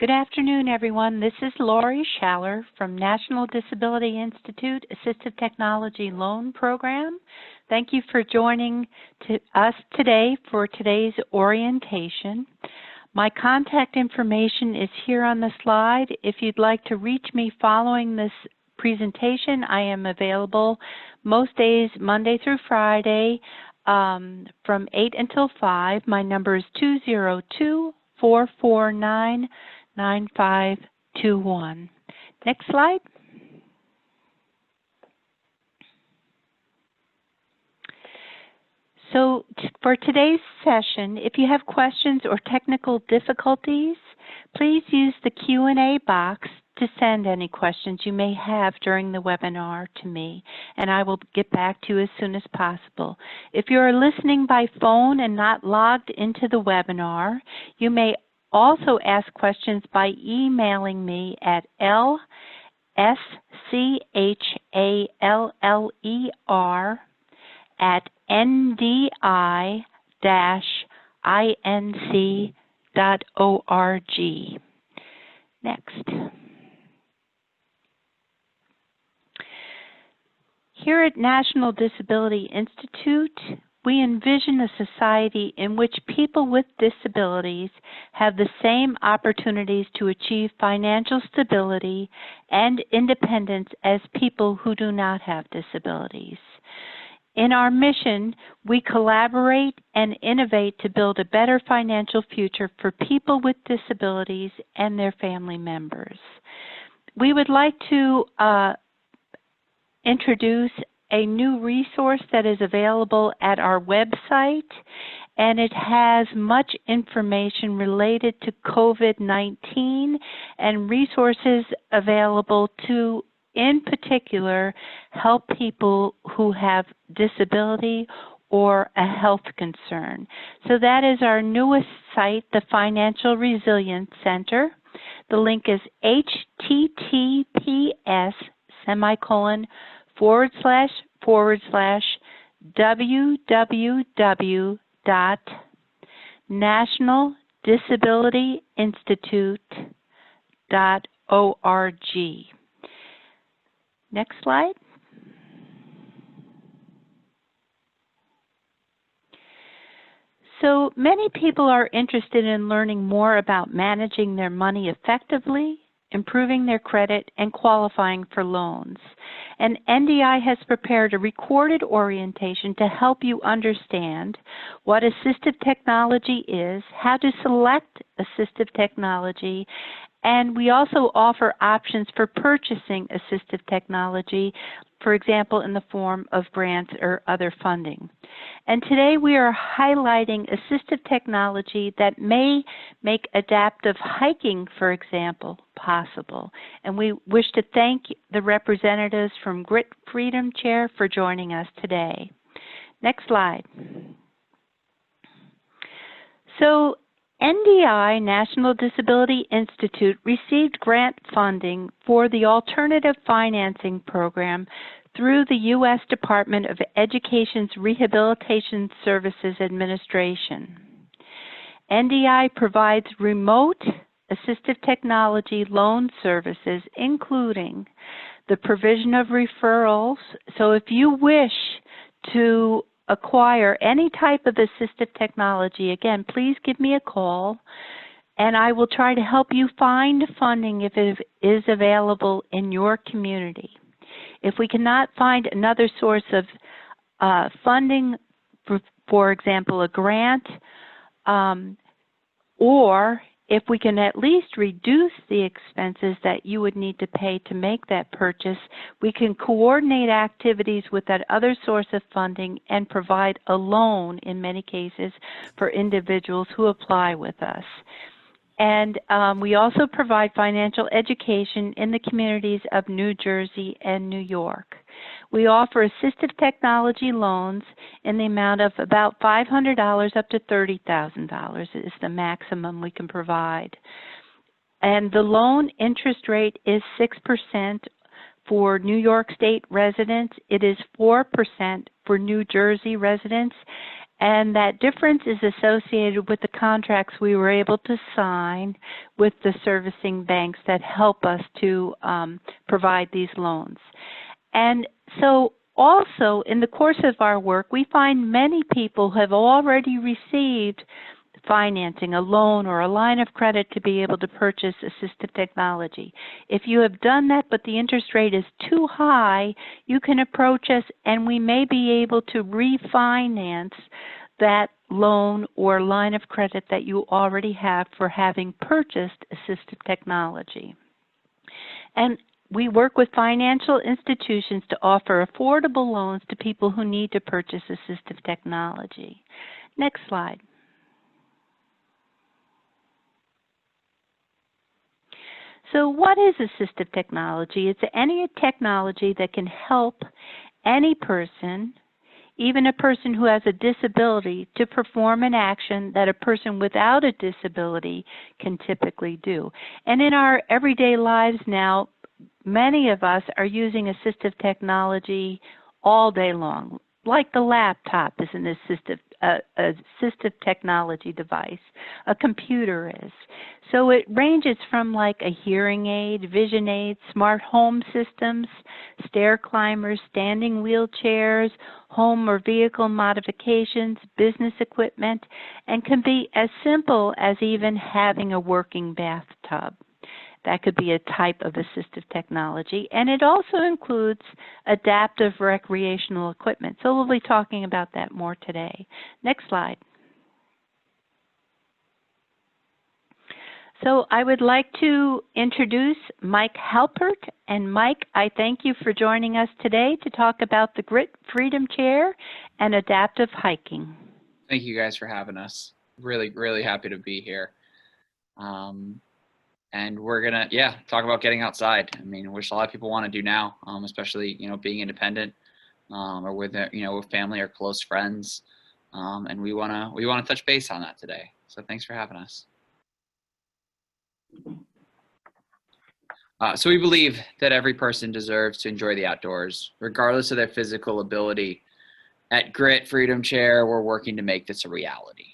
Good afternoon, everyone. This is Lori Schaller from National Disability Institute Assistive Technology Loan Program. Thank you for joining us today for today's orientation. My contact information is here on the slide. If you'd like to reach me following this presentation, I am available most days, Monday through Friday, from 8 until 5. My number is 202-449-9521. Next slide. So for today's session, if you have questions or technical difficulties, please use the Q&A box to send any questions you may have during the webinar to me, and I will get back to you as soon as possible. If you are listening by phone and not logged into the webinar, you may also ask questions by emailing me at lschaller@ndi-inc.org. Next. Here at National Disability Institute, we envision a society in which people with disabilities have the same opportunities to achieve financial stability and independence as people who do not have disabilities. In our mission, we collaborate and innovate to build a better financial future for people with disabilities and their family members. We would like to introduce a new resource that is available at our website, and it has much information related to COVID-19 and resources available to, in particular, help people who have disability or a health concern. So that is our newest site, the Financial Resilience Center. The link is https://www.nationaldisabilityinstitute.org. Next slide. So many people are interested in learning more about managing their money effectively, improving their credit, and qualifying for loans. And NDI has prepared a recorded orientation to help you understand what assistive technology is, how to select assistive technology, and we also offer options for purchasing assistive technology, for example, in the form of grants or other funding. And today we are highlighting assistive technology that may make adaptive hiking, for example, possible. And we wish to thank the representatives from Grit Freedom Chair for joining us today. Next slide. So NDI, National Disability Institute, received grant funding for the Alternative Financing Program through the U.S. Department of Education's Rehabilitation Services Administration. NDI provides remote assistive technology loan services, including the provision of referrals. So if you wish to acquire any type of assistive technology, again, please give me a call, and I will try to help you find funding if it is available in your community. If we cannot find another source of funding, for example, a grant, or if we can at least reduce the expenses that you would need to pay to make that purchase, we can coordinate activities with that other source of funding and provide a loan in many cases for individuals who apply with us. And we also provide financial education in the communities of New Jersey and New York. We offer assistive technology loans in the amount of about $500 up to $30,000 is the maximum we can provide. And the loan interest rate is 6% for New York State residents. It is 4% for New Jersey residents. And that difference is associated with the contracts we were able to sign with the servicing banks that help us to provide these loans. And so also in the course of our work, we find many people have already received financing, a loan or a line of credit to be able to purchase assistive technology. If you have done that but the interest rate is too high, you can approach us and we may be able to refinance that loan or line of credit that you already have for having purchased assistive technology. And we work with financial institutions to offer affordable loans to people who need to purchase assistive technology. Next slide. So what is assistive technology? It's any technology that can help any person, even a person who has a disability, to perform an action that a person without a disability can typically do. And in our everyday lives now, many of us are using assistive technology all day long. Like the laptop is an assistive technology device. A computer is. So it ranges from like a hearing aid, vision aid, smart home systems, stair climbers, standing wheelchairs, home or vehicle modifications, business equipment, and can be as simple as even having a working bathtub. That could be a type of assistive technology, and it also includes adaptive recreational equipment. So we'll be talking about that more today. Next slide. So I would like to introduce Mike Halpert. And Mike, I thank you for joining us today to talk about the Grit Freedom Chair and adaptive hiking. Thank you guys for having us. Really, really happy to be here. And we're gonna, talk about getting outside. I mean, which a lot of people want to do now, especially, being independent, or with, with family or close friends. And we wanna touch base on that today. So thanks for having us. So we believe that every person deserves to enjoy the outdoors, regardless of their physical ability. At Grit Freedom Chair, we're working to make this a reality.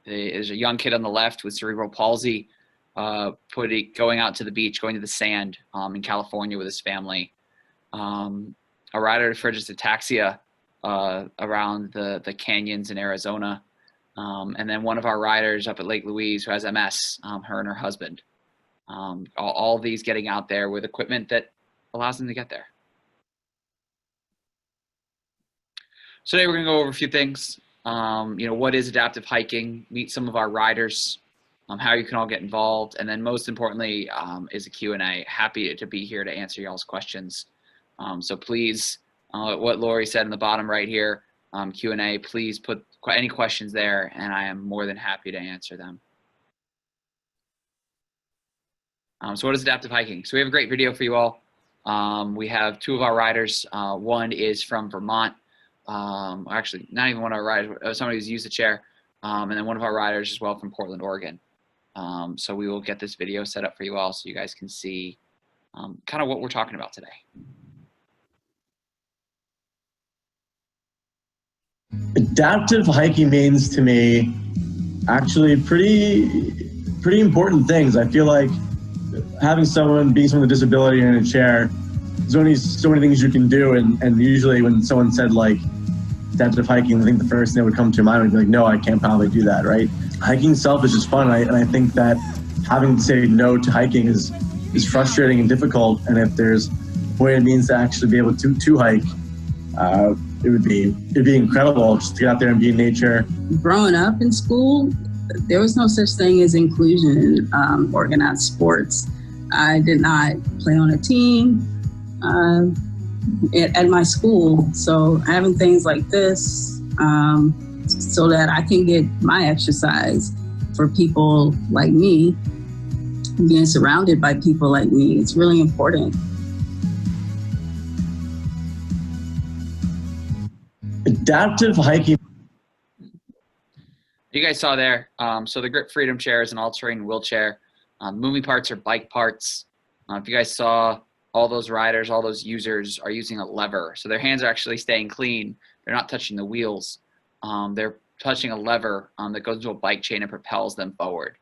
There's a young kid on the left with cerebral palsy, going out to the beach, going to the sand in California with his family. A rider for just ataxia around the canyons in Arizona. And then one of our riders up at Lake Louise who has MS, her and her husband. All these getting out there with equipment that allows them to get there. So today we're going to go over a few things. What is adaptive hiking? Meet some of our riders. How you can all get involved, and then most importantly is a Q&A. Happy to be here to answer y'all's questions. So please, what Lori said in the bottom right here, Q&A, please put any questions there, and I am more than happy to answer them. So what is adaptive hiking? So we have a great video for you all. We have two of our riders. One is from Vermont. Actually, not even one of our riders, somebody who's used the chair. And then one of our riders as well from Portland, Oregon. So we will get this video set up for you all so you guys can see kind of what we're talking about today. Adaptive hiking means to me actually pretty important things. I feel like being someone with a disability in a chair, there's only so many things you can do, and usually when someone said like adaptive hiking, I think the first thing that would come to mind would be like, no, I can't probably do that, right? Hiking itself is just fun, and I think that having to say no to hiking is frustrating and difficult, and if there's what it means to actually be able to hike, it'd be incredible just to get out there and be in nature. Growing up in school, there was no such thing as inclusion in organized sports. I did not play on a team at my school, so having things like this so that I can get my exercise for people like me, being surrounded by people like me, it's really important. Adaptive hiking. You guys saw there, so the Grit Freedom Chair is an all-terrain wheelchair. Moving parts are bike parts. If you guys saw, all those riders, all those users are using a lever. So their hands are actually staying clean. They're not touching the wheels. they're touching a lever that goes into a bike chain and propels them forward.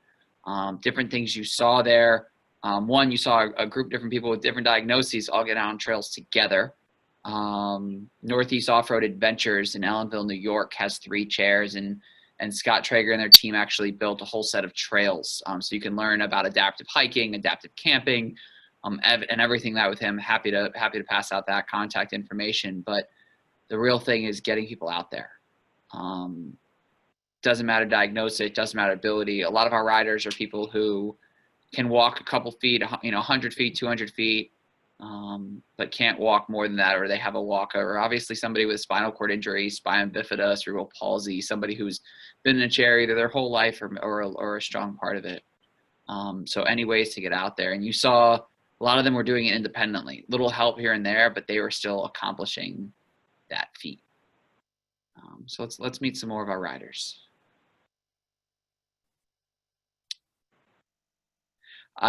Different things you saw there. One, you saw a group of different people with different diagnoses all get out on trails together. Northeast Off-Road Adventures in Ellenville, New York has 3 chairs, and Scott Traeger and their team actually built a whole set of trails. So you can learn about adaptive hiking, adaptive camping, and everything that with him. Happy to pass out that contact information. But the real thing is getting people out there. Doesn't matter diagnosis, doesn't matter ability. A lot of our riders are people who can walk a couple feet, 100 feet, 200 feet, but can't walk more than that, or they have a walker, or obviously somebody with spinal cord injury, spina bifida, cerebral palsy, somebody who's been in a chair either their whole life or a strong part of it. So any ways to get out there. And you saw a lot of them were doing it independently, little help here and there, but they were still accomplishing that feat. So let's meet some more of our riders.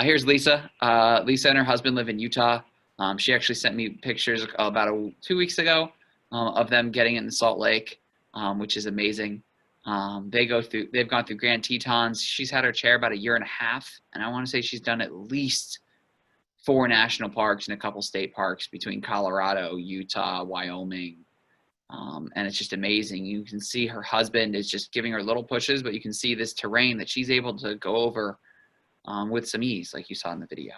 Here's Lisa. Lisa and her husband live in Utah. She actually sent me pictures about 2 weeks ago of them getting in Salt Lake, which is amazing. They've gone through Grand Tetons. She's had her chair about 1.5 years, and I want to say she's done at least 4 national parks and a couple state parks between Colorado, Utah, Wyoming. And it's just amazing. You can see her husband is just giving her little pushes, but you can see this terrain that she's able to go over with some ease, like you saw in the video.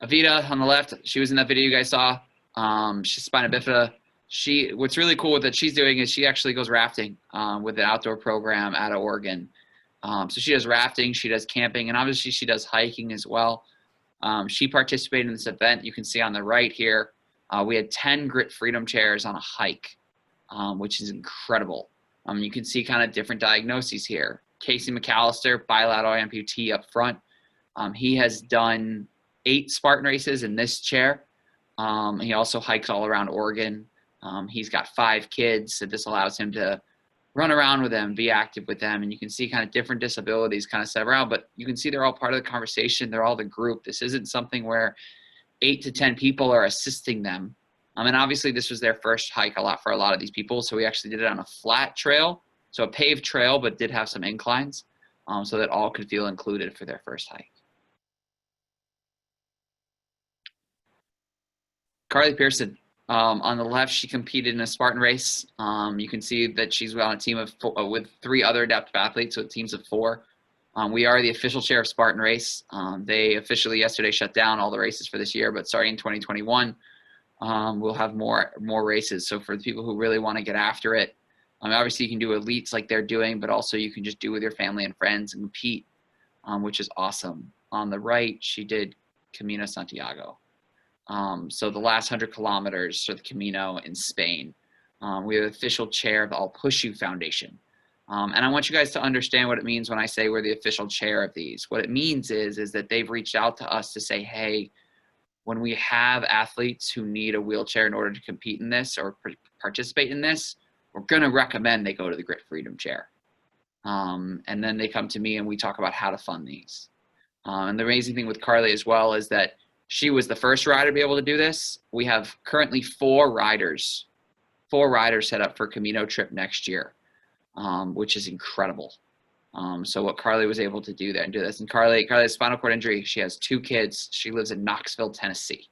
Avita on the left, she was in that video you guys saw. She's spina bifida. What's really cool with that she's doing is she actually goes rafting with an outdoor program out of Oregon. So she does rafting, she does camping, and obviously she does hiking as well. She participated in this event. You can see on the right here, we had 10 Grit Freedom chairs on a hike, which is incredible. You can see kind of different diagnoses here. Casey McAllister, bilateral amputee up front. He has done 8 Spartan races in this chair. He also hikes all around Oregon. He's got 5 kids, so this allows him to run around with them, be active with them, and you can see kind of different disabilities kind of set around, but you can see they're all part of the conversation. They're all the group. This isn't something where 8 to 10 people are assisting them. And obviously this was their first hike for a lot of these people, so we actually did it on a flat trail, so a paved trail, but did have some inclines, so that all could feel included for their first hike. Carly Pearson. On the left, she competed in a Spartan race. You can see that she's on a team of with 3 other adaptive athletes, so teams of 4. We are the official chair of Spartan Race. They officially yesterday shut down all the races for this year, but starting in 2021, we'll have more races. So for the people who really want to get after it, obviously you can do elites like they're doing, but also you can just do with your family and friends and compete, which is awesome. On the right, she did Camino Santiago. So the last 100 kilometers for the Camino in Spain. We have the official chair of the I'll Push You Foundation. And I want you guys to understand what it means when I say we're the official chair of these. What it means is that they've reached out to us to say, hey, when we have athletes who need a wheelchair in order to compete in this or participate in this, we're going to recommend they go to the Grit Freedom Chair. And then they come to me and we talk about how to fund these. And the amazing thing with Carly as well is that she was the first rider to be able to do this. We have currently 4 riders set up for Camino trip next year, which is incredible. So what Carly was able to do there and do this. And Carly has spinal cord injury. She has 2 kids. She lives in Knoxville, Tennessee.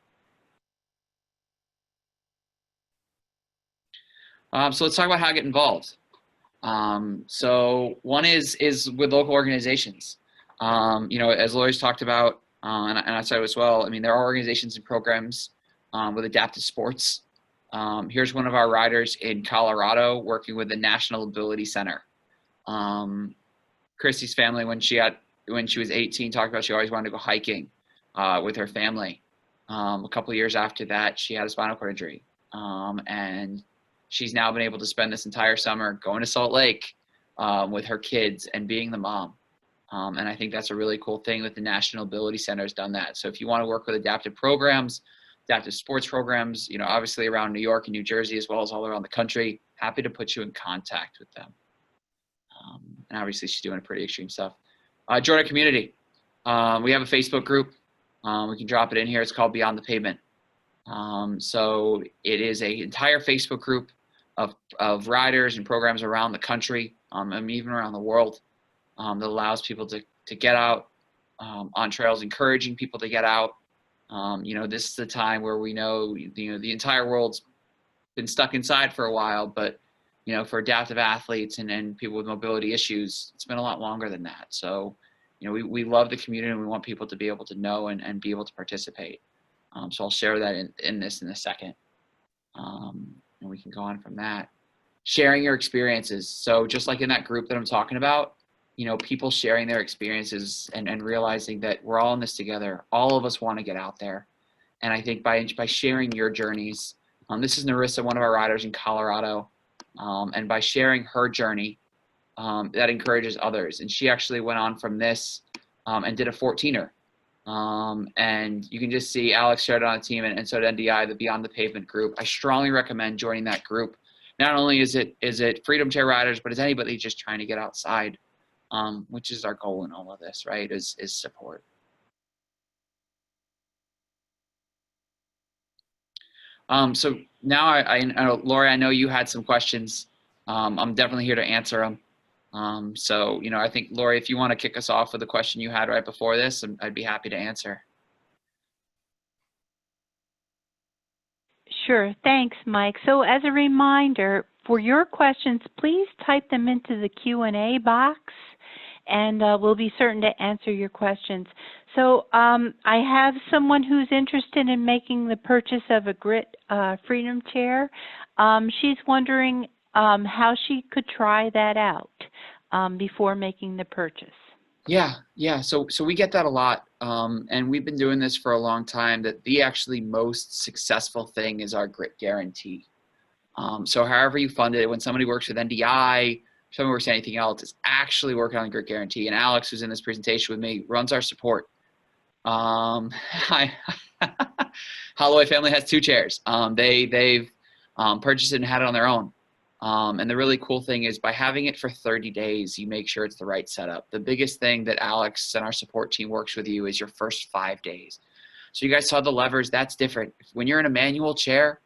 So let's talk about how to get involved. So one is with local organizations. As Lori's talked about, and I said as well, I mean, there are organizations and programs with adaptive sports. Here's one of our riders in Colorado working with the National Ability Center. Christy's family, when she was 18, talked about she always wanted to go hiking with her family. A couple of years after that, she had a spinal cord injury. And she's now been able to spend this entire summer going to Salt Lake with her kids and being the mom. And I think that's a really cool thing that the National Ability Center has done that. So if you want to work with adaptive programs, adaptive sports programs, obviously around New York and New Jersey, as well as all around the country, happy to put you in contact with them. And obviously she's doing pretty extreme stuff. Join our community. We have a Facebook group. We can drop it in here. It's called Beyond the Pavement. So it is an entire Facebook group of riders and programs around the country, and even around the world, that allows people to get out on trails, encouraging people to get out. This is the time where we know, the entire world's been stuck inside for a while, but for adaptive athletes and people with mobility issues, it's been a lot longer than that. So, we love the community and we want people to be able to know and be able to participate. So I'll share that in this in a second. And we can go on from that. Sharing your experiences. So just like in that group that I'm talking about, people sharing their experiences and realizing that we're all in this together. All of us want to get out there. And I think by sharing your journeys, this is Narissa, one of our riders in Colorado, and by sharing her journey, that encourages others. And she actually went on from this and did a 14er. And you can just see Alex shared it on a team, and so did NDI, the Beyond the Pavement group. I strongly recommend joining that group. Not only is it Freedom Chair riders, but it's anybody just trying to get outside, which is our goal in all of this, right? Is support. So now I know, Lori, I know you had some questions. I'm definitely here to answer them. So, I think, Lori, if you want to kick us off with a question you had right before this, I'd be happy to answer. Sure. Thanks, Mike. So as a reminder, for your questions, please type them into the Q&A box, and we'll be certain to answer your questions. So I have someone who's interested in making the purchase of a Grit Freedom Chair. She's wondering how she could try that out before making the purchase. Yeah. So we get that a lot, and we've been doing this for a long time. That the actually most successful thing is our Grit Guarantee. So however you fund it, when somebody works with NDI, someone works with anything else, is actually working on the Grit Guarantee. And Alex, who's in this presentation with me, runs our support. Holloway family has 2 chairs. They've purchased it and had it on their own. And the really cool thing is by having it for 30 days, you make sure it's the right setup. The biggest thing that Alex and our support team works with you is your first 5 days. So you guys saw the levers, that's different. When you're in a manual chair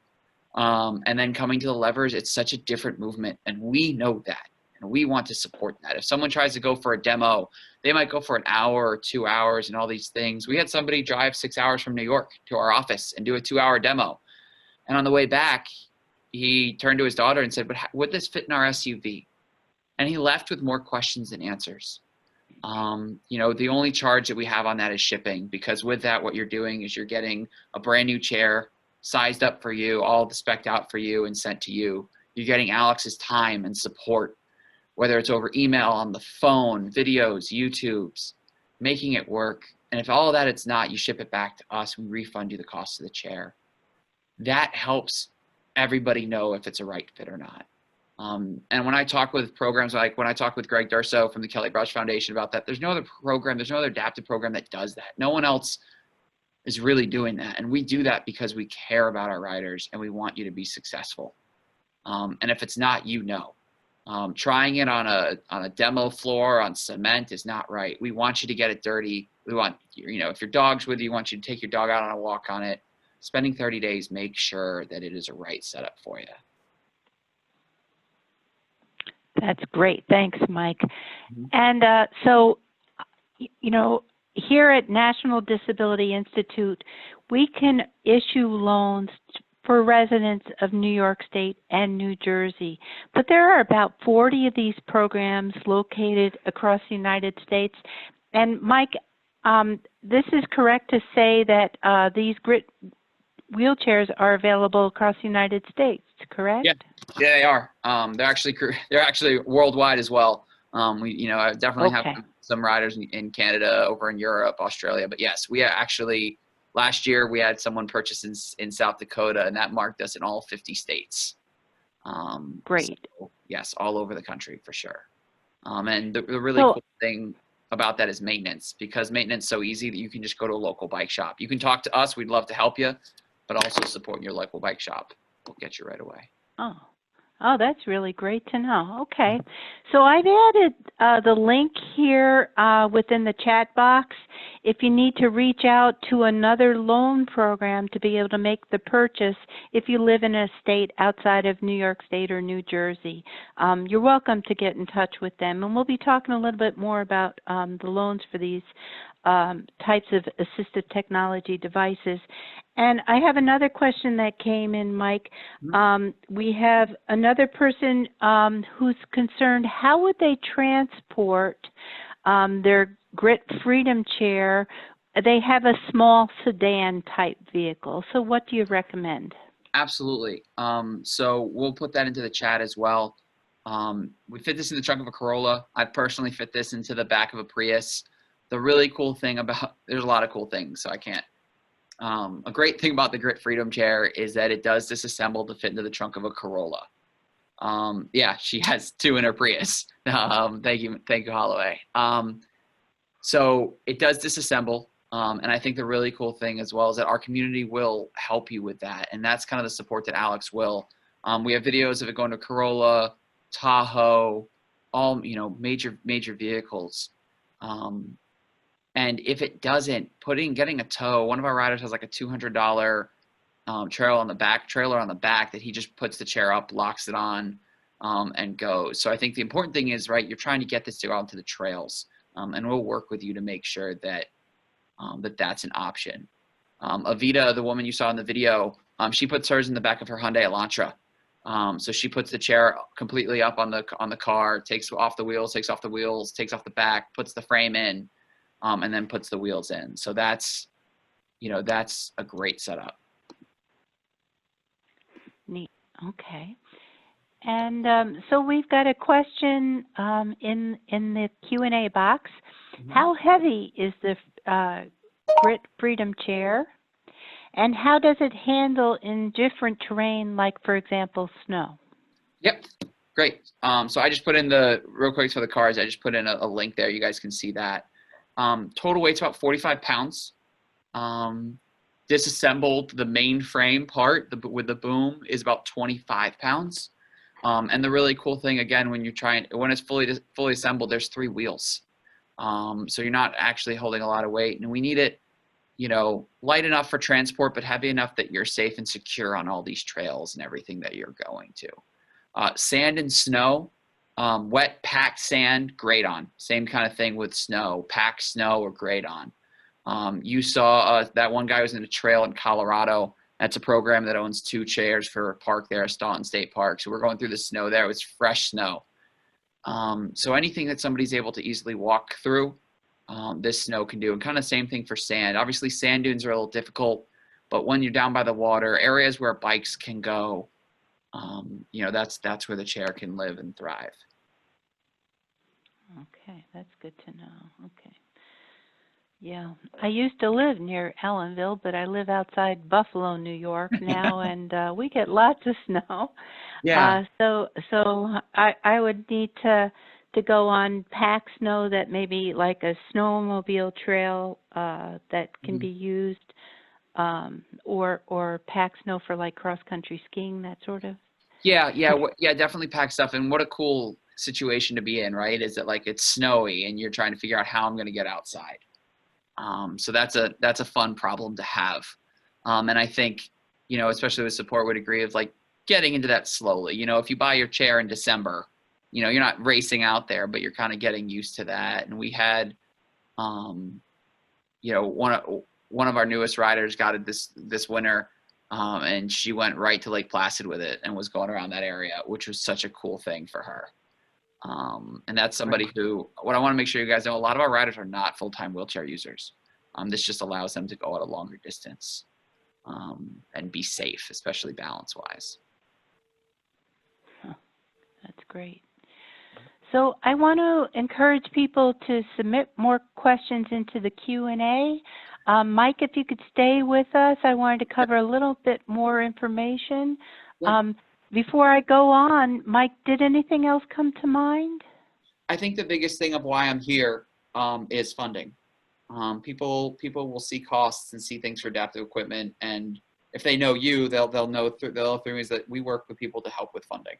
and then coming to the levers, it's such a different movement. And we know that. And we want to support that. If someone tries to go for a demo, they might go for an hour or 2 hours and all these things. We had somebody drive 6 hours from New York to our office and do a 2-hour demo. And on the way back, he turned to his daughter and said, but would this fit in our SUV? And he left with more questions than answers. The only charge that we have on that is shipping, because with that, what you're doing is you're getting a brand new chair sized up for you, all spec'd out for you and sent to you. You're getting Alex's time and support, whether it's over email, on the phone, videos, YouTubes, making it work. And if all of that it's not, you ship it back to us, we refund you the cost of the chair. That helps everybody know if it's a right fit or not. And when I talk with programs, like when I talk with Greg Durso from the Kelly Brush Foundation about that, there's no other program, there's no other adaptive program that does that. No one else is really doing that. And we do that because we care about our riders and we want you to be successful. And if it's not, trying it on a demo floor on cement is not right. We want you to get it dirty. We want, if your dog's with you, we want you to take your dog out on a walk on it. Spending 30 days, make sure that it is a right setup for you. That's great. Thanks, Mike. And so, here at National Disability Institute, we can issue loans for residents of New York State and New Jersey. But there are about 40 of these programs located across the United States. And Mike, this is correct to say that these Grit wheelchairs are available across the United States, correct? Yeah, they are. They're actually worldwide as well. I definitely have some riders in Canada, over in Europe, Australia. But yes, we actually, last year we had someone purchase in South Dakota, and that marked us in all 50 states. Great. So, yes, all over the country for sure. And the really cool thing about that is maintenance, because maintenance is so easy that you can just go to a local bike shop. You can talk to us. We'd love to help you, but also supporting your local bike shop will get you right away. Oh, Oh, that's really great to know. Okay. So I've added the link here within the chat box. If you need to reach out to another loan program to be able to make the purchase, if you live in a state outside of New York State or New Jersey, you're welcome to get in touch with them. And we'll be talking a little bit more about the loans for these types of assistive technology devices. And I have another question that came in, Mike. We have another person who's concerned, how would they transport their Grit Freedom Chair? They have a small sedan type vehicle. So what do you recommend? Absolutely. So we'll put that into the chat as well. We fit this in the trunk of a Corolla. I personally fit this into the back of a Prius. The really cool thing about, there's a lot of cool things, so I can't. A great thing about the Grit Freedom Chair is that it does disassemble to fit into the trunk of a Corolla. Yeah, she has two in her Prius. Thank you, Holloway. So it does disassemble, and I think the really cool thing as well is that our community will help you with that, and that's kind of the support that Alex will. We have videos of it going to Corolla, Tahoe, all major vehicles. And if it doesn't, getting a tow, one of our riders has like a $200 trailer on the back that he just puts the chair up, locks it on, and goes. So I think the important thing is, right, you're trying to get this to go out into the trails, and we'll work with you to make sure that that's an option. Avita, the woman you saw in the video, she puts hers in the back of her Hyundai Elantra. So she puts the chair completely up on the car, takes off the wheels, takes off the back, puts the frame in. And then puts the wheels in. So that's a great setup. Neat. Okay. And so we've got a question in the Q&A box. Mm-hmm. How heavy is the Grit Freedom Chair? And how does it handle in different terrain, like, for example, snow? Yep. Great. So I just put in real quick for the cars, I just put in a link there. You guys can see that. Total weight's about 45 pounds. Disassembled, the main frame part with the boom is about 25 pounds. And the really cool thing, again, when it's fully assembled, there's 3 wheels. So you're not actually holding a lot of weight, and we need it, light enough for transport, but heavy enough that you're safe and secure on all these trails and everything that you're going to. Sand and snow. Wet, packed sand, great on. Same kind of thing with snow. Packed snow or great on. You saw that one guy was in a trail in Colorado. That's a program that owns 2 chairs for a park there, Staunton State Park. So we're going through the snow there. It was fresh snow. So anything that somebody's able to easily walk through, this snow can do. And kind of same thing for sand. Obviously, sand dunes are a little difficult, but when you're down by the water, areas where bikes can go, that's where the chair can live and thrive. Okay, that's good to know. Okay. Yeah, I used to live near Allenville, but I live outside Buffalo, New York now, and we get lots of snow. Yeah. So I would need to go on packed snow that maybe like a snowmobile trail that can be used, or packed snow for like cross-country skiing, that sort of. Yeah, definitely pack stuff. And what a cool situation to be in, right? Is that like it's snowy and you're trying to figure out how I'm going to get outside. So that's a fun problem to have. And I think, especially with support, would agree of like getting into that slowly. If you buy your chair in December, you're not racing out there, but you're kind of getting used to that. And we had, one of our newest riders got it this winter. And she went right to Lake Placid with it and was going around that area, which was such a cool thing for her. And that's somebody who, what I want to make sure you guys know, a lot of our riders are not full-time wheelchair users. This just allows them to go at a longer distance and be safe, especially balance-wise. Huh. That's great. So I want to encourage people to submit more questions into the Q&A. Mike, if you could stay with us, I wanted to cover a little bit more information. Yeah. Before I go on, Mike, did anything else come to mind? I think the biggest thing of why I'm here is funding. People will see costs and see things for adaptive equipment, and if they know you, they'll know through is that we work with people to help with funding.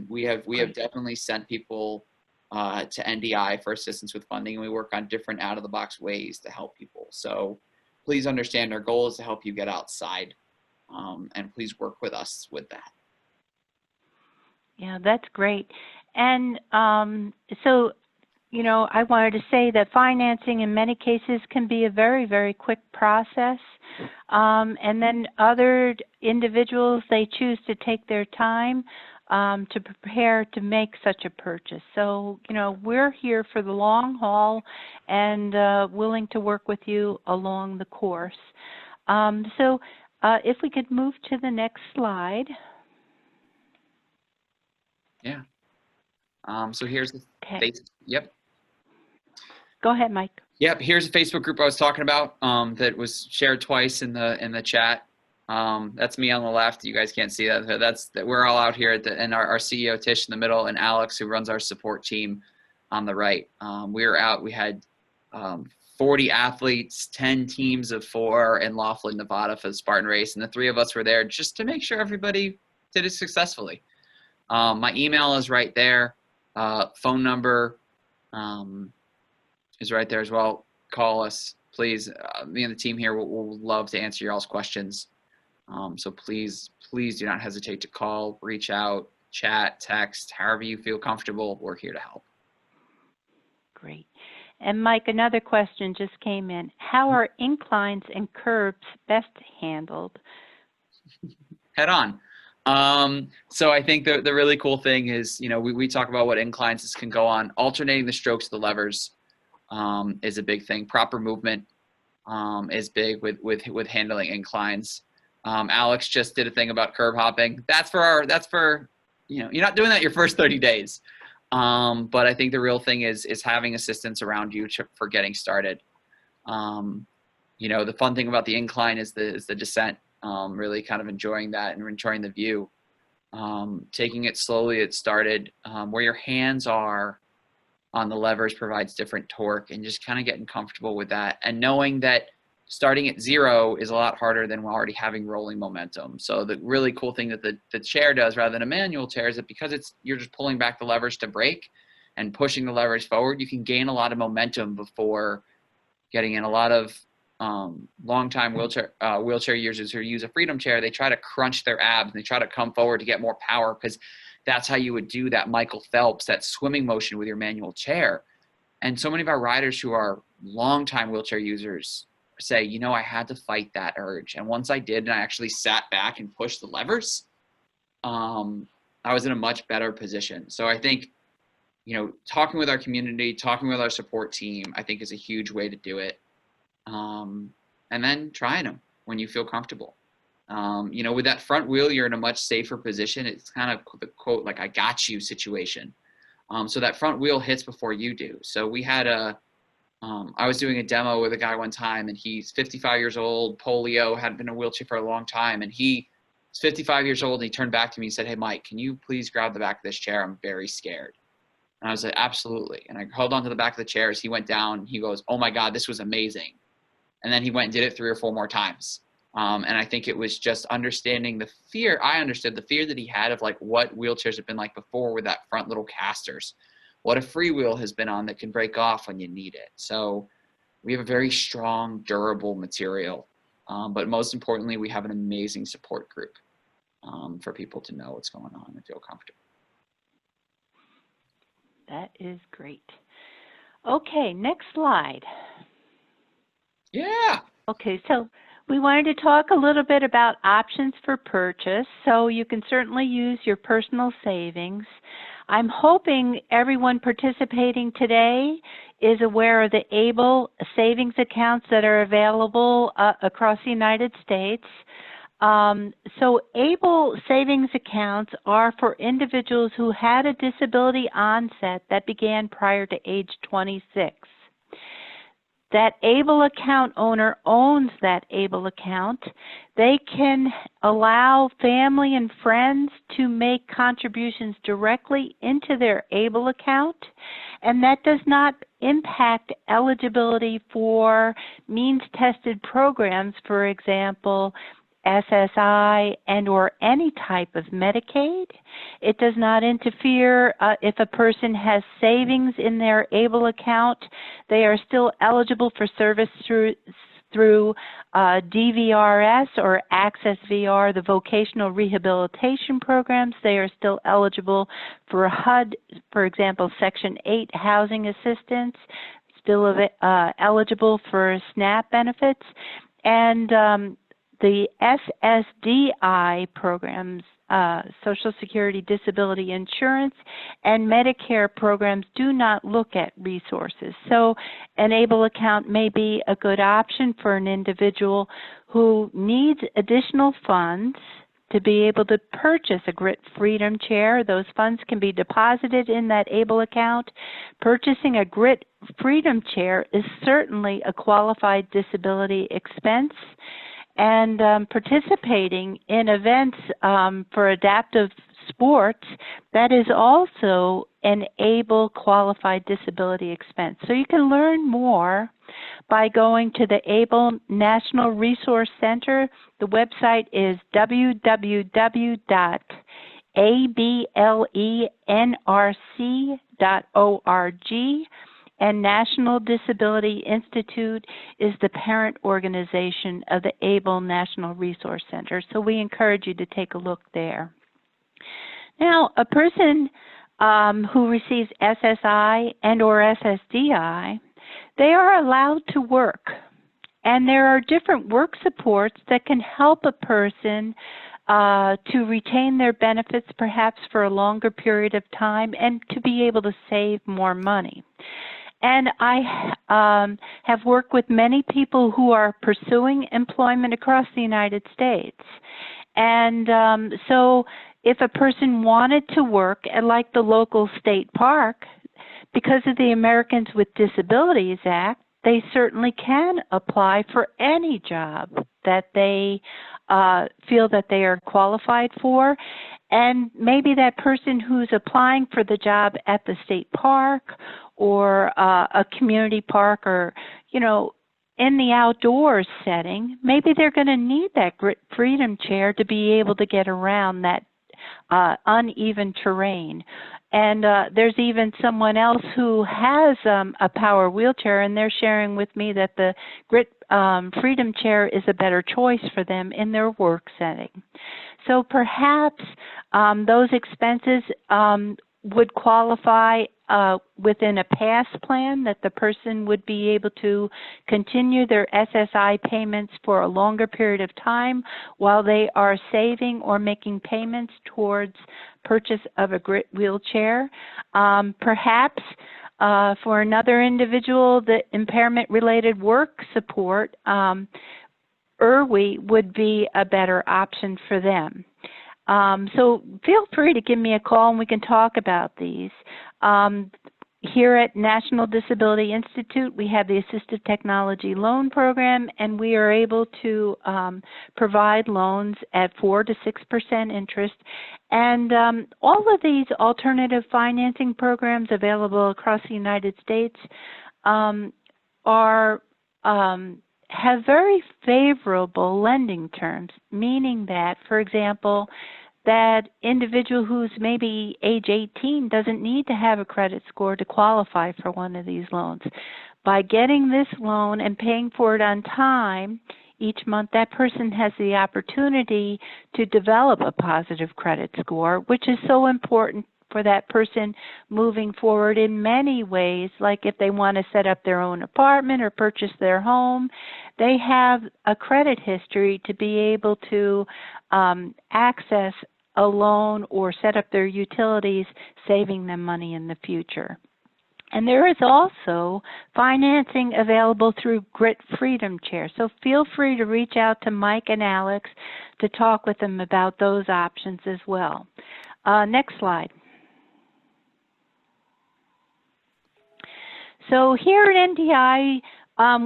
We have definitely sent people to NDI for assistance with funding, and we work on different out-of-the-box ways to help people. So please understand our goal is to help you get outside, and please work with us with that. Yeah, that's great. And so, you know, I wanted to say that financing in many cases can be a very, very quick process. And then other individuals, they choose to take their time to prepare to make such a purchase. So, you know, we're here for the long haul and willing to work with you along the course. So if we could move to the next slide. Yeah. So here's the Yep. Go ahead, Mike. Yep. Here's a Facebook group I was talking about that was shared twice in the chat. That's me on the left. You guys can't see that. We're all out here and our CEO Tish in the middle, and Alex, who runs our support team, on the right. We were out. We had 40 athletes, 10 teams of 4 in Laughlin, Nevada for the Spartan race, and the 3 of us were there just to make sure everybody did it successfully. My email is right there. Phone number is right there as well. Call us, please. Me and the team here will love to answer your all's questions. So please do not hesitate to call, reach out, chat, text, however you feel comfortable. We're here to help. Great. And Mike, another question just came in. How are inclines and curbs best handled? Head on. So I think the really cool thing is, you know, we talk about what inclines can go on. Alternating the strokes of the levers is a big thing. Proper movement is big with handling inclines. Alex just did a thing about curb hopping. That's for you know, you're not doing that your first 30 days. But I think the real thing is having assistance around you for getting started. You know, the fun thing about the incline is the descent. Really kind of enjoying that and enjoying the view. Taking it slowly, it started where your hands are on the levers provides different torque, and just kind of getting comfortable with that and knowing that starting at 0 is a lot harder than already having rolling momentum. So the really cool thing that the chair does rather than a manual chair is that because you're just pulling back the levers to brake and pushing the levers forward, you can gain a lot of momentum before getting in. A lot of long-time wheelchair users who use a Freedom chair, they try to crunch their abs and they try to come forward to get more power, because that's how you would do that Michael Phelps, that swimming motion with your manual chair. And so many of our riders who are long-time wheelchair users say, you know, I had to fight that urge. And once I did, and I actually sat back and pushed the levers, I was in a much better position. So I think, you know, talking with our community, talking with our support team, I think is a huge way to do it. And then trying them when you feel comfortable. You know, with that front wheel, you're in a much safer position. It's kind of the quote, like, I got you situation. So that front wheel hits before you do. So we had I was doing a demo with a guy one time, and he's 55 years old, polio, hadn't been in a wheelchair for a long time. And he's 55 years old, and he turned back to me and said, hey, Mike, can you please grab the back of this chair? I'm very scared. And I was like, absolutely. And I held onto the back of the chair as he went down. And he goes, oh my God, this was amazing. And then he went and did it 3 or 4 more times. And I think it was just understanding the fear. I understood the fear that he had of, like, what wheelchairs have been like before with that front little casters. What a freewheel has been on that can break off when you need it. So we have a very strong, durable material. But most importantly, we have an amazing support group for people to know what's going on and feel comfortable. That is great. Okay, next slide. Yeah. Okay, so we wanted to talk a little bit about options for purchase. So you can certainly use your personal savings. I'm hoping everyone participating today is aware of the ABLE savings accounts that are available across the United States. So ABLE savings accounts are for individuals who had a disability onset that began prior to age 26. That ABLE account owner owns that ABLE account. They can allow family and friends to make contributions directly into their ABLE account, and that does not impact eligibility for means-tested programs, for example, SSI, and or any type of Medicaid. It does not interfere if a person has savings in their ABLE account. They are still eligible for service through DVRS or Access VR, the vocational rehabilitation programs. They are still eligible for HUD, for example, Section 8 housing assistance, still eligible for SNAP benefits, and the SSDI programs, Social Security Disability Insurance, and Medicare programs do not look at resources. So an ABLE account may be a good option for an individual who needs additional funds to be able to purchase a Grit Freedom Chair. Those funds can be deposited in that ABLE account. Purchasing a Grit Freedom Chair is certainly a qualified disability expense. And participating in events for adaptive sports, that is also an ABLE qualified disability expense. So you can learn more by going to the ABLE National Resource Center. The website is www.ablenrc.org. And National Disability Institute is the parent organization of the ABLE National Resource Center. So we encourage you to take a look there. Now, a person who receives SSI and or SSDI, they are allowed to work. And there are different work supports that can help a person to retain their benefits perhaps for a longer period of time and to be able to save more money. And I have worked with many people who are pursuing employment across the United States. And so if a person wanted to work at like the local state park, because of the Americans with Disabilities Act, they certainly can apply for any job that they feel that they are qualified for. And maybe that person who's applying for the job at the state park or a community park or, you know, in the outdoors setting, maybe they're going to need that Grit Freedom Chair to be able to get around that uneven terrain. And there's even someone else who has a power wheelchair, and they're sharing with me that the Grit Freedom Chair is a better choice for them in their work setting. So perhaps those expenses would qualify within a PASS plan, that the person would be able to continue their SSI payments for a longer period of time while they are saving or making payments towards purchase of a Grit wheelchair. Perhaps for another individual, the impairment-related work support, IRWI would be a better option for them. So feel free to give me a call and we can talk about these. Here at National Disability Institute, we have the Assistive Technology Loan Program, and we are able to provide loans at 4 to 6% interest. And all of these alternative financing programs available across the United States have very favorable lending terms, meaning that, for example, that individual who's maybe age 18 doesn't need to have a credit score to qualify for one of these loans. By getting this loan and paying for it on time each month, that person has the opportunity to develop a positive credit score, which is so important for that person moving forward in many ways, like if they want to set up their own apartment or purchase their home, they have a credit history to be able to access a loan or set up their utilities, saving them money in the future. And there is also financing available through Grit Freedom Chair. So feel free to reach out to Mike and Alex to talk with them about those options as well. Next slide. So here at NDI,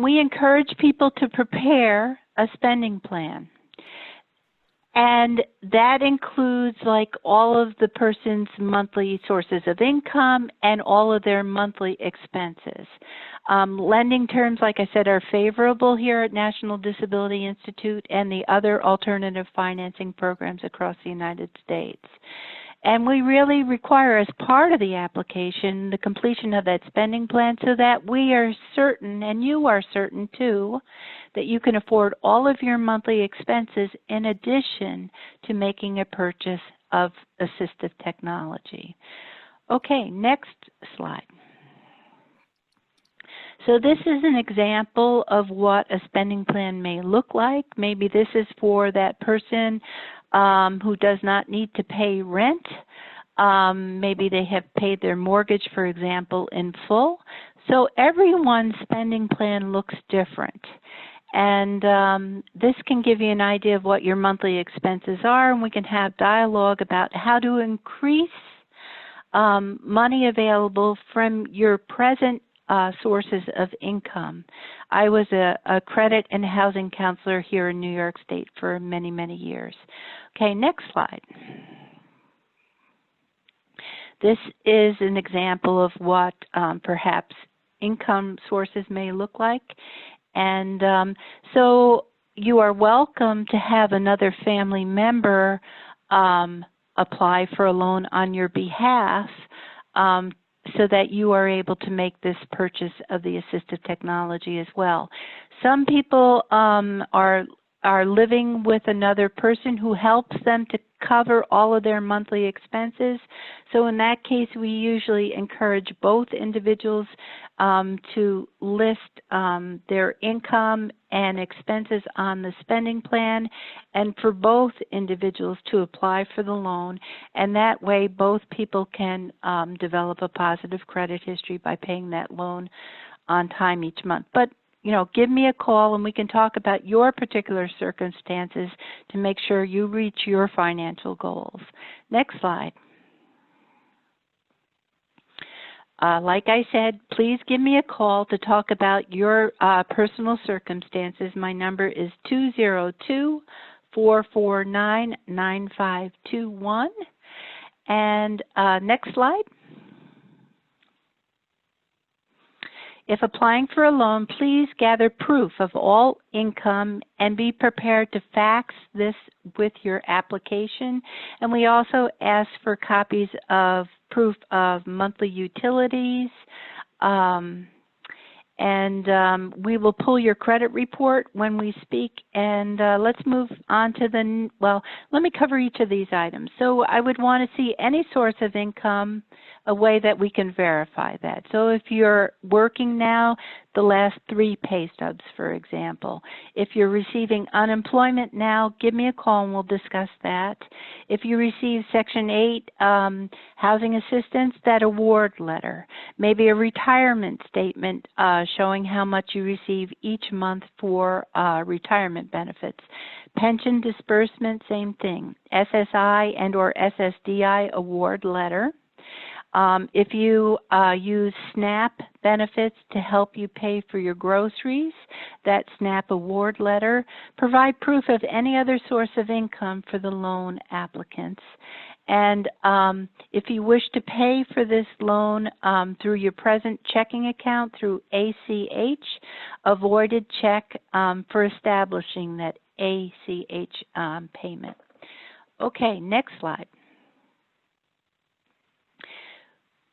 we encourage people to prepare a spending plan. And that includes like all of the person's monthly sources of income and all of their monthly expenses. Lending terms, like I said, are favorable here at National Disability Institute and the other alternative financing programs across the United States. And we really require, as part of the application, the completion of that spending plan so that we are certain, and you are certain too, that you can afford all of your monthly expenses in addition to making a purchase of assistive technology. Okay, next slide. So this is an example of what a spending plan may look like. Maybe this is for that person who does not need to pay rent. Maybe they have paid their mortgage, for example, in full. So everyone's spending plan looks different. And this can give you an idea of what your monthly expenses are, and we can have dialogue about how to increase money available from your present sources of income. I was a credit and housing counselor here in New York State for many, many years. Okay, next slide. This is an example of what perhaps income sources may look like. And so you are welcome to have another family member apply for a loan on your behalf so that you are able to make this purchase of the assistive technology as well. Some people are living with another person who helps them to cover all of their monthly expenses. So in that case, we usually encourage both individuals to list their income and expenses on the spending plan, and for both individuals to apply for the loan. And that way, both people can develop a positive credit history by paying that loan on time each month. But you know, give me a call and we can talk about your particular circumstances to make sure you reach your financial goals. Next slide. Like I said, please give me a call to talk about your personal circumstances. My number is 202-449-9521. And next slide. If applying for a loan, please gather proof of all income and be prepared to fax this with your application. And we also ask for copies of proof of monthly utilities. We will pull your credit report when we speak. And let's move on to the, well, let me cover each of these items. So I would want to see any source of income, a way that we can verify that. So if you're working now, the last 3 pay stubs, for example. If you're receiving unemployment now, give me a call and we'll discuss that. If you receive Section 8 housing assistance, that award letter. Maybe a retirement statement showing how much you receive each month for retirement benefits. Pension disbursement, same thing. SSI and or SSDI award letter. If you use SNAP benefits to help you pay for your groceries, that SNAP award letter. Provide proof of any other source of income for the loan applicants. And if you wish to pay for this loan through your present checking account through ACH, avoided check for establishing that ACH payment. Okay, next slide.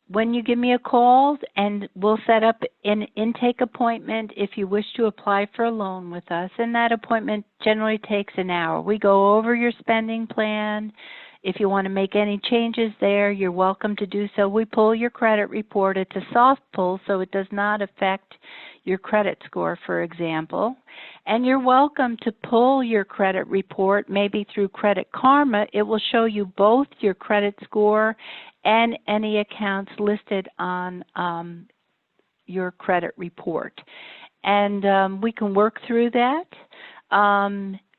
When you give me a call, and we'll set up an intake appointment if you wish to apply for a loan with us, and that appointment generally takes an hour. We go over your spending plan. If you want to make any changes there, you're welcome to do so. We pull your credit report. It's a soft pull, so it does not affect your credit score, for example. And you're welcome to pull your credit report, maybe through Credit Karma. It will show you both your credit score and any accounts listed on your credit report. And we can work through that.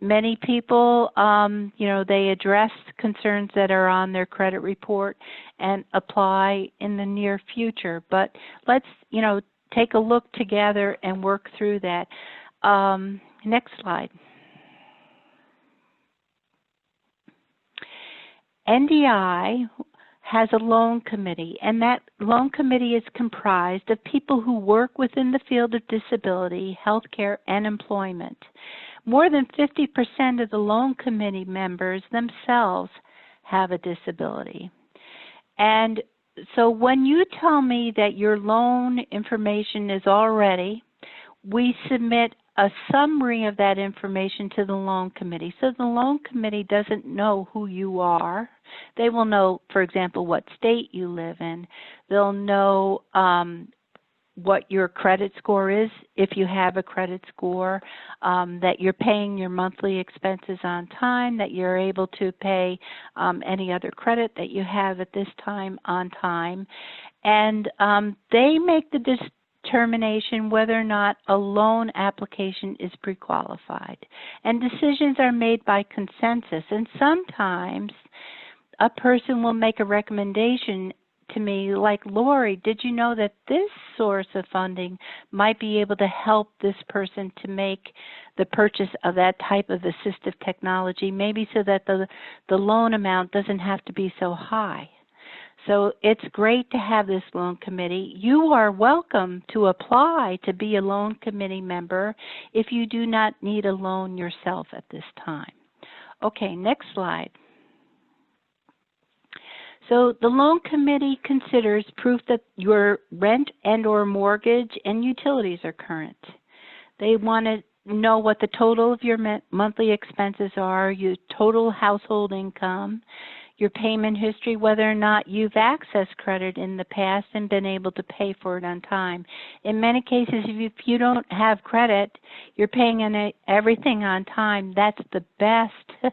Many people, you know, they address concerns that are on their credit report and apply in the near future. But let's, you know, take a look together and work through that. Next slide. NDI has a loan committee, and that loan committee is comprised of people who work within the field of disability, healthcare, and employment. More than 50% of the loan committee members themselves have a disability. And so when you tell me that your loan information is all ready, we submit a summary of that information to the loan committee. So the loan committee doesn't know who you are. They will know, for example, what state you live in. They'll know what your credit score is, if you have a credit score, that you're paying your monthly expenses on time, that you're able to pay any other credit that you have at this time on time. And they make the determination whether or not a loan application is pre-qualified. And decisions are made by consensus. And sometimes a person will make a recommendation to me like, Lori, did you know that this source of funding might be able to help this person to make the purchase of that type of assistive technology, maybe so that the loan amount doesn't have to be so high. So it's great to have this loan committee. You are welcome to apply to be a loan committee member if you do not need a loan yourself at this time. Okay, next slide. So the loan committee considers proof that your rent and or mortgage and utilities are current. They want to know what the total of your monthly expenses are, your total household income, your payment history, whether or not you've accessed credit in the past and been able to pay for it on time. In many cases, if you don't have credit, you're paying everything on time. That's the best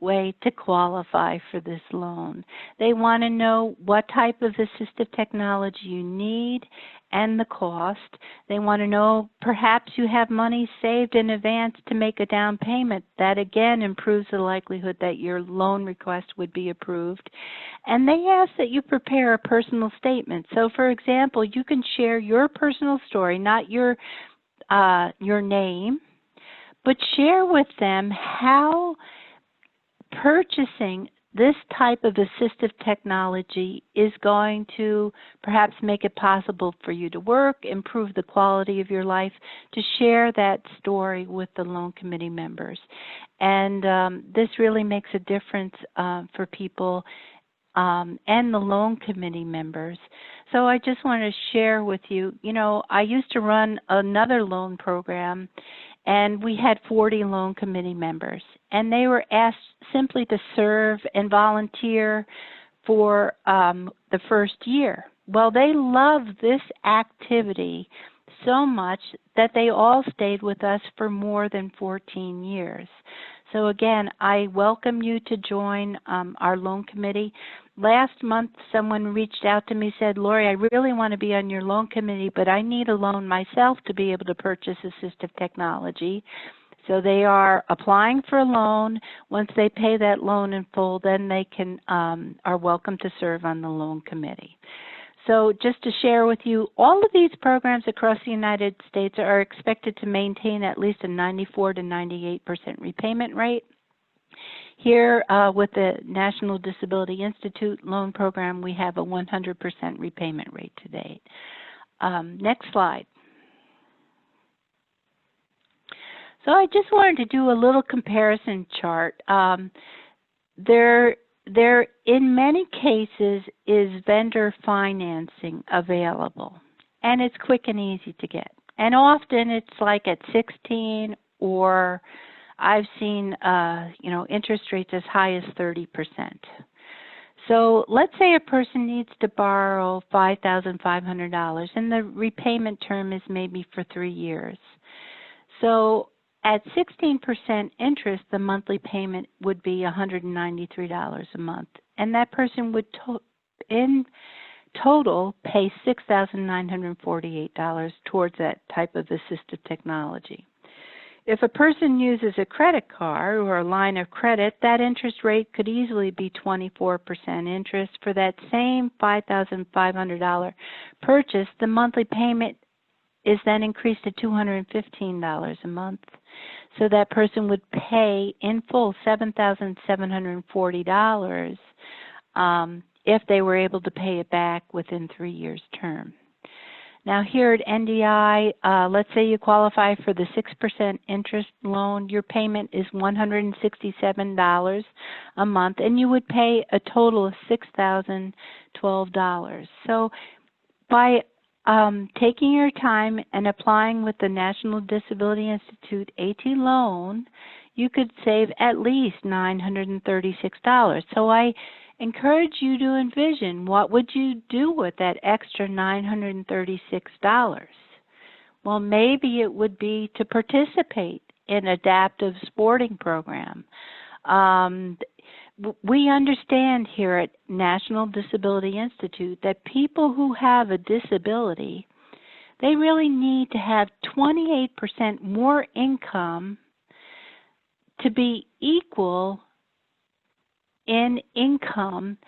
way to qualify for this loan. They want to know what type of assistive technology you need and the cost. They want to know perhaps you have money saved in advance to make a down payment. That again improves the likelihood that your loan request would be approved. And they ask that you prepare a personal statement. So for example, you can share your personal story, not your name, but share with them how purchasing this type of assistive technology is going to perhaps make it possible for you to work, improve the quality of your life, to share that story with the loan committee members. And this really makes a difference for people and the loan committee members. So I just want to share with you, I used to run another loan program, and we had 40 loan committee members, and they were asked simply to serve and volunteer for the first year. Well, they loved this activity so much that they all stayed with us for more than 14 years. So again, I welcome you to join our loan committee. Last month, someone reached out to me and said, Lori, I really want to be on your loan committee, but I need a loan myself to be able to purchase assistive technology. So they are applying for a loan. Once they pay that loan in full, then they can are welcome to serve on the loan committee. So just to share with you, all of these programs across the United States are expected to maintain at least a 94 to 98% repayment rate. Here with the National Disability Institute loan program, we have a 100% repayment rate to date. Next slide. So I just wanted to do a little comparison chart. There in many cases is vendor financing available, and it's quick and easy to get. And often it's like at 16, or I've seen interest rates as high as 30%. So let's say a person needs to borrow $5,500 and the repayment term is maybe for 3 years. So at 16% interest, the monthly payment would be $193 a month. And that person would in total pay $6,948 towards that type of assistive technology. If a person uses a credit card or a line of credit, that interest rate could easily be 24% interest. For that same $5,500 purchase, the monthly payment is then increased to $215 a month. So that person would pay in full $7,740 if they were able to pay it back within 3 years' term. Now here at NDI, let's say you qualify for the 6% interest loan. Your payment is $167 a month, and you would pay a total of $6,012. So by taking your time and applying with the National Disability Institute AT loan, you could save at least $936. So I encourage you to envision, what would you do with that extra $936? Well, maybe it would be to participate in adaptive sporting program. We understand here at National Disability Institute that people who have a disability, they really need to have 28% more income to be equal in income,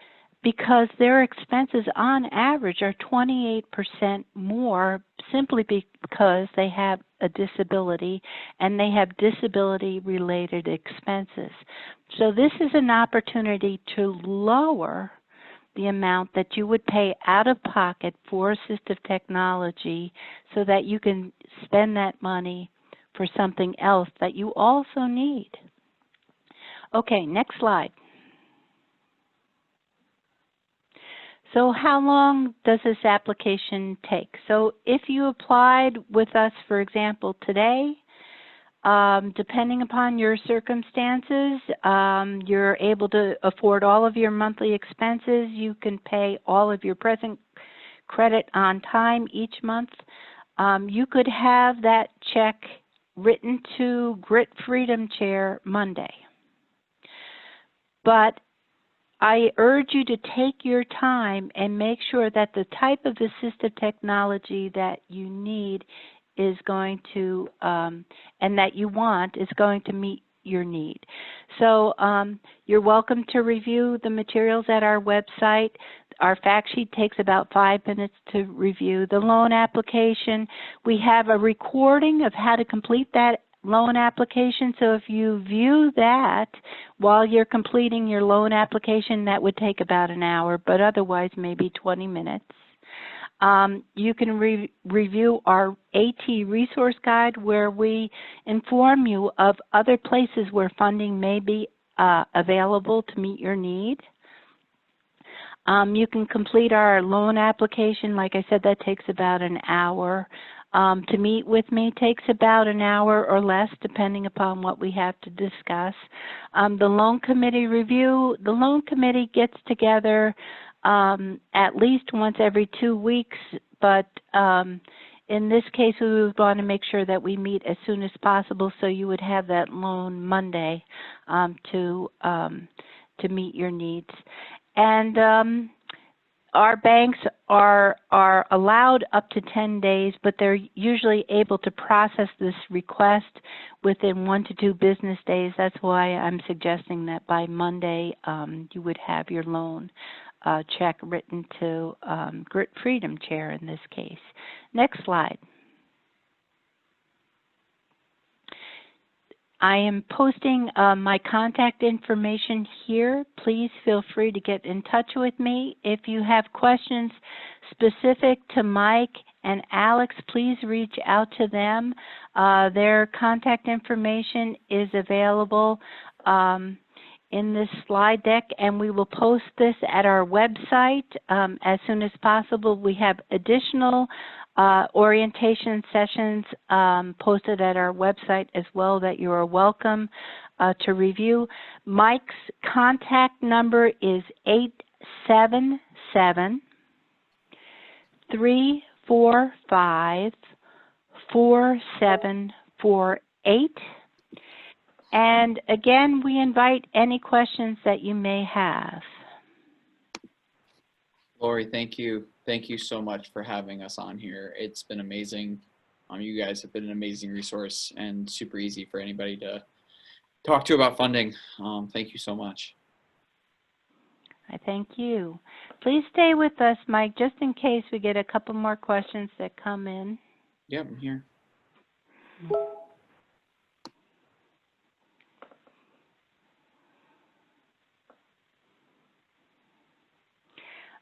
because their expenses on average are 28% more simply because they have a disability and they have disability-related expenses. So this is an opportunity to lower the amount that you would pay out of pocket for assistive technology so that you can spend that money for something else that you also need. Okay, next slide. So how long does this application take? So if you applied with us, for example, today, depending upon your circumstances, you're able to afford all of your monthly expenses. You can pay all of your present credit on time each month. You could have that check written to Grit Freedom Chair Monday. But I urge you to take your time and make sure that the type of assistive technology that you need is going to, and that you want, is going to meet your need. So you're welcome to review the materials at our website. Our fact sheet takes about 5 minutes to review. The loan application, we have a recording of how to complete that loan application. So if you view that while you're completing your loan application, that would take about an hour, but otherwise maybe 20 minutes. You can review our AT resource guide, where we inform you of other places where funding may be available to meet your need. You can complete our loan application. Like I said, that takes about an hour. To meet with me takes about an hour or less, depending upon what we have to discuss. The loan committee review, the loan committee gets together at least once every 2 weeks, but in this case we would want to make sure that we meet as soon as possible, so you would have that loan Monday to meet your needs. And our banks are allowed up to 10 days, but they're usually able to process this request within 1 to 2 business days. That's why I'm suggesting that by Monday you would have your loan check written to Grit Freedom Chair in this case. Next slide. I am posting my contact information here. Please feel free to get in touch with me. If you have questions specific to Mike and Alex, please reach out to them. Their contact information is available in this slide deck, and we will post this at our website as soon as possible. We have additional orientation sessions posted at our website as well that you are welcome to review. Mike's contact number is 877-345-4748. And again, we invite any questions that you may have. Lori, thank you. Thank you so much for having us on here. It's been amazing. You guys have been an amazing resource and super easy for anybody to talk to about funding. Thank you so much. I thank you. Please stay with us, Mike, just in case we get a couple more questions that come in. Yep, I'm here.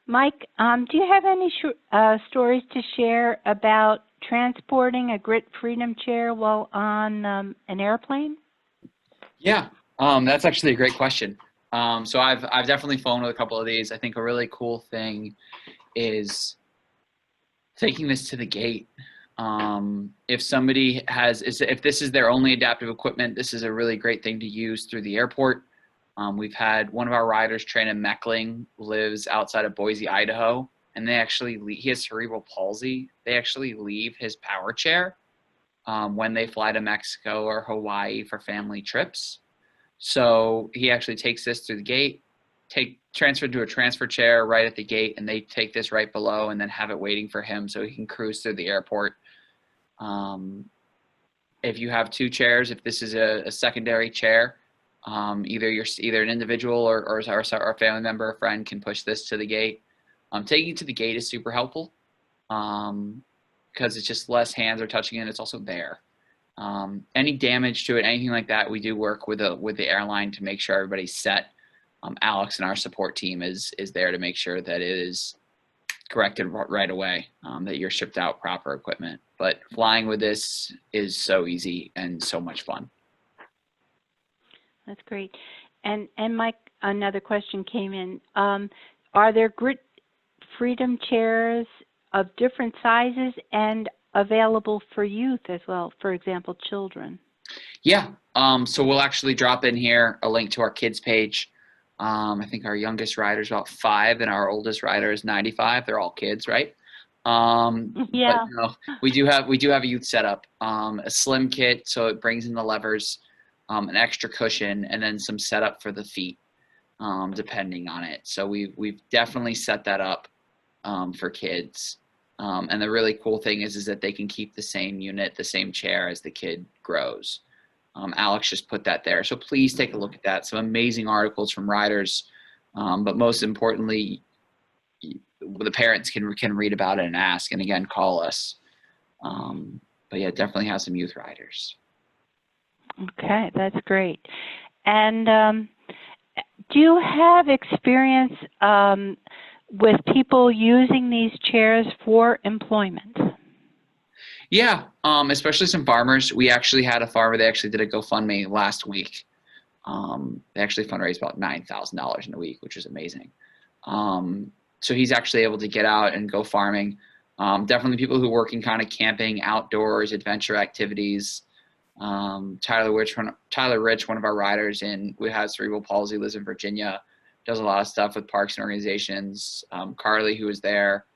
Mike, do you have any stories to share about transporting a Grit Freedom Chair while on an airplane? Yeah, that's actually a great question. So I've definitely flown with a couple of these. I think a really cool thing is taking this to the gate. If somebody if this is their only adaptive equipment, this is a really great thing to use through the airport. We've had one of our riders train in Meckling, lives outside of Boise, Idaho, and he has cerebral palsy. They actually leave his power chair when they fly to Mexico or Hawaii for family trips. So he actually takes this through the gate, transferred to a transfer chair right at the gate, and they take this right below and then have it waiting for him so he can cruise through the airport. If you have two chairs, if this is a secondary chair, either an individual or a family member or friend can push this to the gate. Taking it to the gate is super helpful because it's just less hands are touching it. It's also there. Any damage to it, anything like that, we do work with the airline to make sure everybody's set. Alex and our support team is there to make sure that it is corrected right away, that you're shipped out proper equipment. But flying with this is so easy and so much fun. That's great. And Mike, another question came in. Are there Grit Freedom Chairs of different sizes and available for youth as well, for example, children? Yeah, so we'll actually drop in here a link to our kids page. I think our youngest rider is about 5 and our oldest rider is 95. They're all kids, right? Yeah. But no, we do have a youth setup, a slim kit, so it brings in the levers, an extra cushion, and then some setup for the feet, depending on it. So we've definitely set that up for kids. And the really cool thing is that they can keep the same unit, the same chair as the kid grows. Alex just put that there. So please take a look at that. Some amazing articles from riders, but most importantly, the parents can read about it and ask, and again, call us. But yeah, definitely have some youth riders. Okay, that's great. And do you have experience with people using these chairs for employment? Yeah, especially some farmers. We actually had a farmer, they actually did a GoFundMe last week. They actually fundraised about $9,000 in a week, which is amazing. So he's actually able to get out and go farming. Definitely people who work in kind of camping, outdoors, adventure activities. Tyler Rich, one of our riders who has cerebral palsy, lives in Virginia, does a lot of stuff with parks and organizations. Carly, who is there,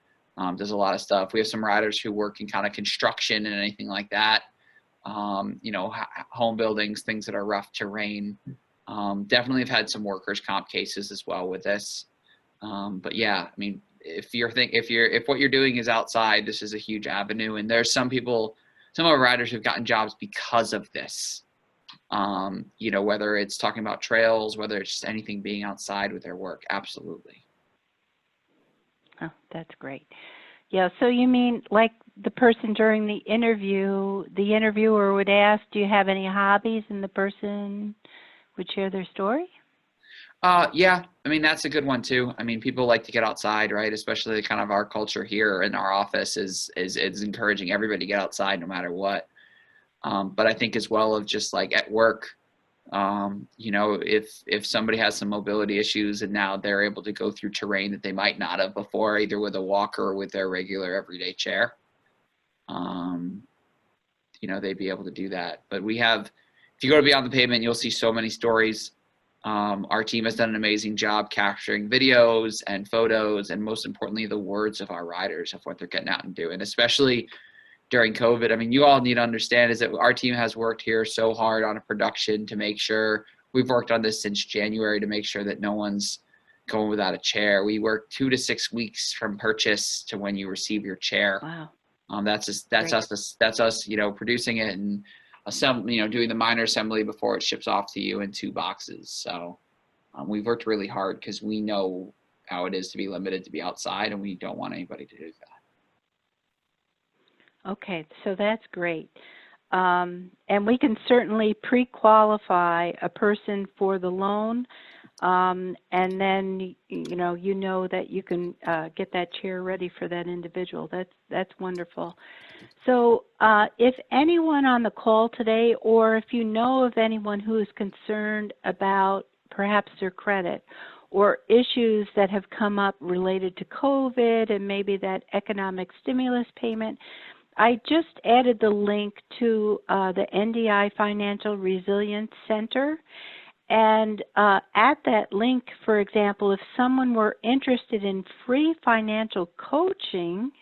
does a lot of stuff. We have some riders who work in kind of construction and anything like that. Home buildings, things that are rough terrain. Definitely have had some workers' comp cases as well with this. But yeah, I mean, if what you're doing is outside, this is a huge avenue. And there's some of our riders who've gotten jobs because of this. Whether it's talking about trails, whether it's just anything being outside with their work, absolutely. Oh, that's great. Yeah, so you mean like the person during the interviewer would ask, do you have any hobbies? And the person would share their story? Yeah, I mean, that's a good one too. I mean, people like to get outside, right? Especially kind of our culture here in our office is encouraging everybody to get outside no matter what. But I think as well of just like at work, if somebody has some mobility issues and now they're able to go through terrain that they might not have before, either with a walker or with their regular everyday chair, they'd be able to do that. But if you go to Beyond the Pavement, you'll see so many stories. Our team has done an amazing job capturing videos and photos, and most importantly, the words of our riders of what they're getting out and doing, especially during COVID. I mean, you all need to understand is that our team has worked here so hard on a production to make sure we've worked on this since January to make sure that no one's going without a chair. We work 2 to 6 weeks from purchase to when you receive your chair. Wow. That's us, producing it and doing the minor assembly before it ships off to you in 2 boxes. So we've worked really hard because we know how it is to be limited to be outside, and we don't want anybody to do that. Okay, so that's great. And we can certainly pre-qualify a person for the loan. and then you know that you can get that chair ready for that individual. That's wonderful. So if anyone on the call today, or if you know of anyone who is concerned about perhaps their credit or issues that have come up related to COVID and maybe that economic stimulus payment, I just added the link to the NDI Financial Resilience Center. And at that link, for example, if someone were interested in free financial coaching,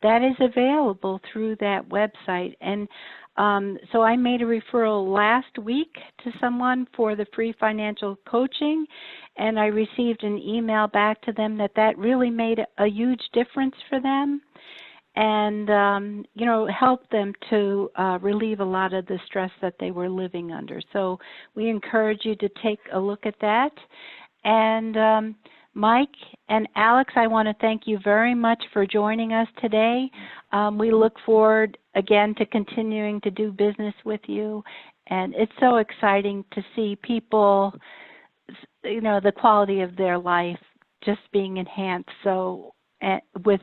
that is available through that website. And so I made a referral last week to someone for the free financial coaching, and I received an email back to them that really made a huge difference for them, and helped them to relieve a lot of the stress that they were living under. So we encourage you to take a look at that. And Mike and Alex, I want to thank you very much for joining us today. We look forward again to continuing to do business with you, and it's so exciting to see people, the quality of their life just being enhanced with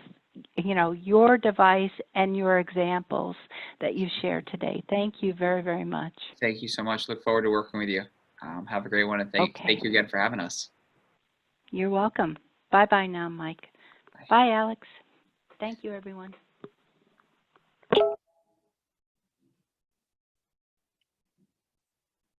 your device and your examples that you shared today. Thank you very, very much. Thank you so much. Look forward to working with you. Have a great one, and thank you again for having us. You're welcome. Bye-bye now, Mike. Bye, Alex. Thank you, everyone.